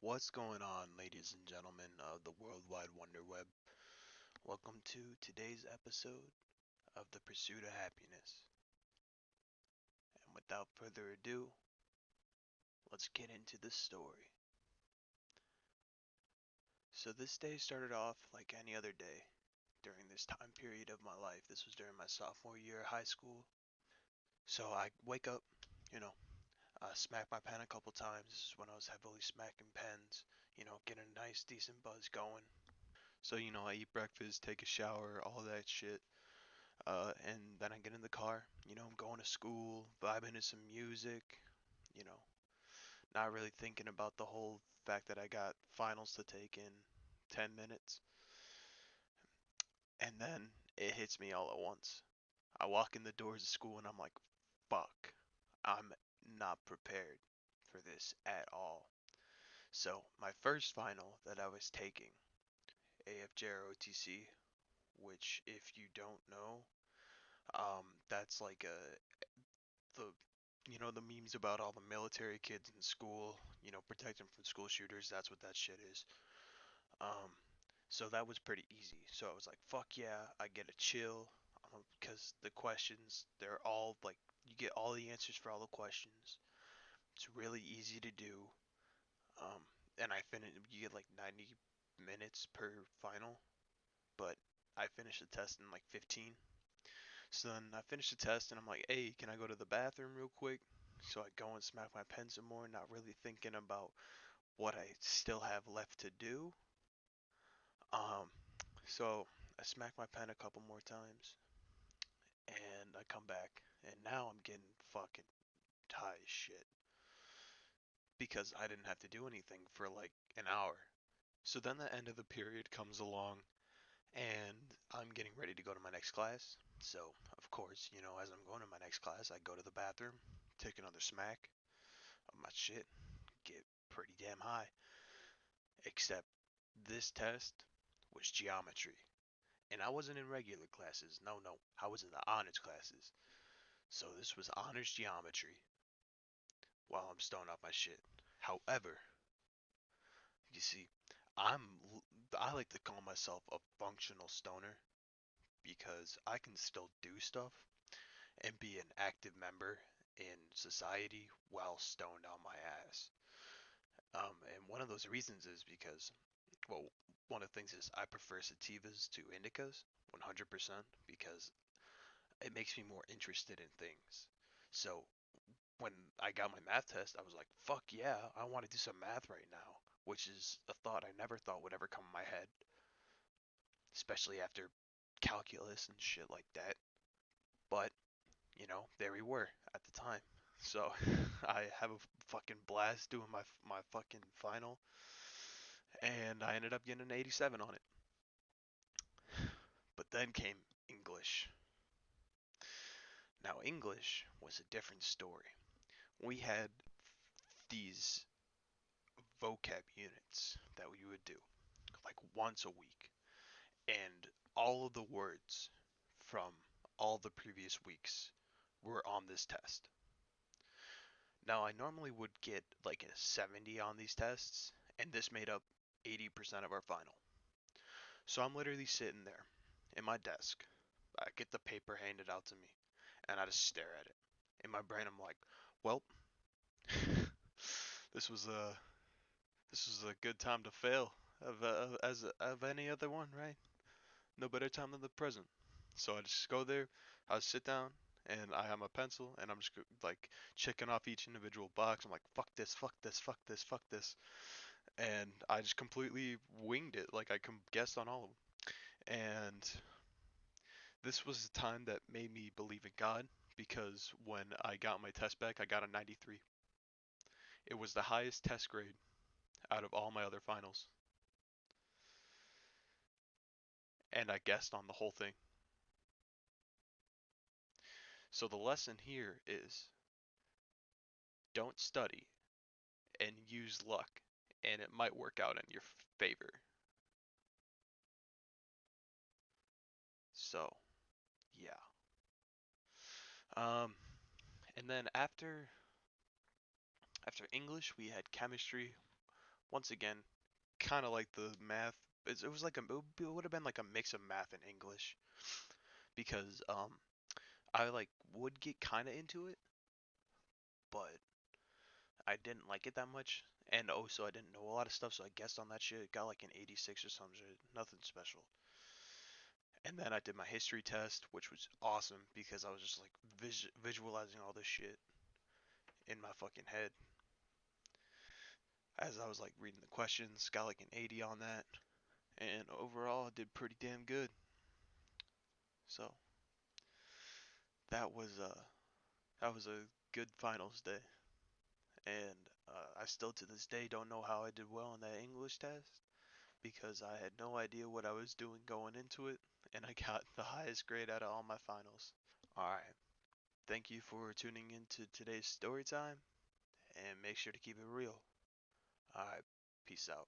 What's going on, ladies and gentlemen of the Worldwide Wonder Web? Welcome to today's episode of The Pursuit of Happiness. And without further ado, let's get into the story. So, this day started off like any other day during this time period of my life. This was during my sophomore year of high school. So, I wake up, you know, smack my pen a couple times. This is when I was heavily smacking pens, getting a nice, decent buzz going. So, I eat breakfast, take a shower, all that shit. And then I get in the car, I'm going to school, vibing to some music, you know, not really thinking about the whole fact that I got finals to take in 10 minutes. And then it hits me all at once. I walk in the doors of school and I'm like, fuck, I'm not prepared for this at all. So, my first final that I was taking, AFJROTC, which, if you don't know, that's like the the memes about all the military kids in school, protect them from school shooters. That's what that shit is. Um, so that was pretty easy. So I was like, fuck yeah, I get a chill, because the questions they're all like you get all the answers for all the questions. It's really easy to do. Um, and I finish. You get like 90 minutes per final, but I finished the test in like 15. So then I finish the test and I'm like, hey, can I go to the bathroom real quick? So I go and smack my pen some more, not really thinking about what I still have left to do. Um, so I smack my pen a couple more times and I come back and now I'm getting fucking high as shit because I didn't have to do anything for like an hour. So then the end of the period comes along and I'm getting ready to go to my next class. So, of course, as I'm going to my next class, I go to the bathroom, take another smack of my shit, get pretty damn high. Except this test was geometry. And I wasn't in regular classes. No, no. I was in the honors classes. So this was honors geometry while I'm stoned off my shit. However, you see, I'm I like to call myself a functional stoner because I can still do stuff and be an active member in society while stoned on my ass. And one of those reasons is because, well, one of the things is I prefer sativas to indicas 100% because it makes me more interested in things. So when I got my math test, I was like, fuck yeah, I want to do some math right now, which is a thought I never thought would ever come in my head, especially after calculus and shit like that. But there we were at the time. So I have a fucking blast doing my fucking final, and I ended up getting an 87 on it. But then came English. Now English was a different story. We had these vocab units that we would do like once a week, and all of the words from all the previous weeks were on this test. Now, I normally would get like a 70 on these tests, and this made up 80% of our final. So I'm literally sitting there in my desk. I get the paper handed out to me, and I just stare at it. In my brain, I'm like, well, this was a this was a good time to fail of any other one, right? No better time than the present. So I just go there, I sit down, and I have my pencil, and I'm just like checking off each individual box. I'm like, fuck this, fuck this, fuck this, fuck this, and I just completely winged it. Like I guessed on all of them, and this was the time that made me believe in God because when I got my test back, I got a 93. It was the highest test grade out of all my other finals, and I guessed on the whole thing. So the lesson here is don't study and use luck, and it might work out in your favor. So, yeah. Um, and then after English, we had chemistry, Once again, kind of like the math. It was like it would have been like a mix of math and English because I like would get kind of into it, but I didn't like it that much. And also, I didn't know a lot of stuff, so I guessed on that shit. Got like an 86 or some shit. Nothing special. And then I did my history test, which was awesome because I was just like visualizing all this shit in my fucking head as I was like reading the questions. Got like an 80 on that, and overall I did pretty damn good. So that was uh that was a good finals day, and I still to this day don't know how I did well on that English test because I had no idea what I was doing going into it, and I got the highest grade out of all my finals. All right, thank you for tuning into today's story time, and make sure to keep it real. All right, peace out.